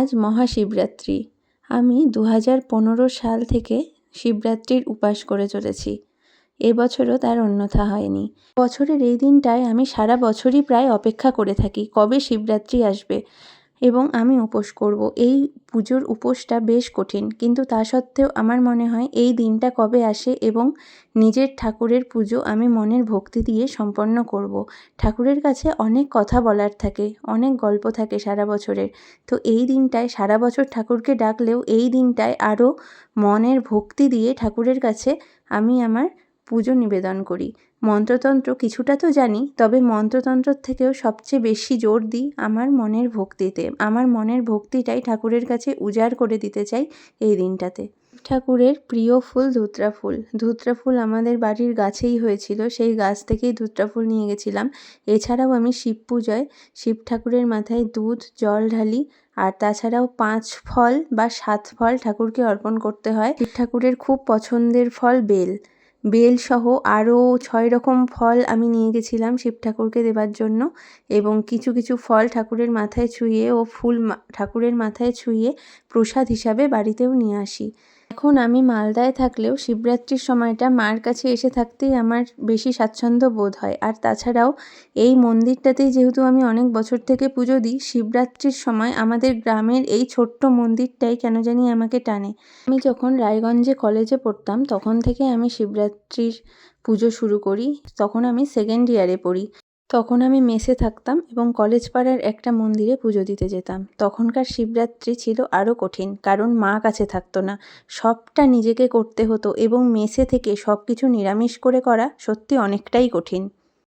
আজ মহাশিবরাত্রি। আমি 2015 সাল থেকে শিবরাত্রির উপাস করে চলেছি। এবছরও তার অন্যথা হয়নি। বছরের এই দিনটায় আমি সারা বছরই প্রায় অপেক্ষা করে থাকি কবে শিবরাত্রি আসবে এবং আমি উপোস করব। এই পুজোর উপোসটা বেশ কঠিন, কিন্তু তা সত্ত্বেও আমার মনে হয় এই দিনটা কবে আসে এবং নিজের ঠাকুরের পুজো আমি মনের ভক্তি দিয়ে সম্পন্ন করব। ঠাকুরের কাছে অনেক কথা বলার থাকে, অনেক গল্প থাকে সারা বছরের। তো এই দিনটায় সারা বছর ঠাকুরকে ডাকলেও এই দিনটায় আরও মনের ভক্তি দিয়ে ঠাকুরের কাছে আমি আমার পুজো নিবেদন করি। মন্ত্রতন্ত্র কিছুটা তো জানি, তবে মন্ত্রতন্ত্রর থেকেও সবচেয়ে বেশি জোর দিই আমার মনের ভক্তিতে। আমার মনের ভক্তিটাই ঠাকুরের কাছে উজাড় করে দিতে চাই এই দিনটাতে। ঠাকুরের প্রিয় ফুল ধুত্রা ফুল। ধুত্রা ফুল আমাদের বাড়ির গাছেই হয়েছিল, সেই গাছ থেকেই ধুত্রা ফুল নিয়ে গেছিলাম। এছাড়াও আমি শিব পূজায় শিব ঠাকুরের মাথায় দুধ জল ঢালি, আর তাছাড়াও 5 ফল বা 7 ফল ঠাকুরকে অর্পণ করতে হয়। শিব ঠাকুরের খুব পছন্দের ফল বেল। বেলসহ আরও 6 রকম ফল আমি নিয়ে গেছিলাম শিব ঠাকুরকে দেবার জন্য, এবং কিছু কিছু ফল ঠাকুরের মাথায় ছুঁয়ে ও ফুল ঠাকুরের মাথায় ছুঁয়ে প্রসাদ হিসাবে বাড়িতেও নিয়ে আসি। এখন আমি মালদায় থাকলেও শিবরাত্রির সময়টা মার কাছে এসে থাকতেই আমার বেশি স্বাচ্ছন্দ্য বোধ হয়। আর তাছাড়াও এই মন্দিরটাতেই যেহেতু আমি অনেক বছর থেকে পুজো দিই, শিবরাত্রির সময় আমাদের গ্রামের এই ছোট্ট মন্দিরটাই কেন জানি আমাকে টানে। আমি যখন রায়গঞ্জে কলেজে পড়তাম তখন থেকে আমি শিবরাত্রির পুজো শুরু করি। তখন আমি 2nd ইয়ারে পড়ি। তখন আমি মেসে থাকতাম এবং কলেজ পাড়ার একটা মন্দিরে পুজো দিতে যেতাম। তখনকার শিবরাত্রি ছিল আরও কঠিন, কারণ মা কাছে থাকতো না, সবটা নিজেকে করতে হতো এবং মেসে থেকে সব কিছু নিরামিষ করে করা সত্যি অনেকটাই কঠিন।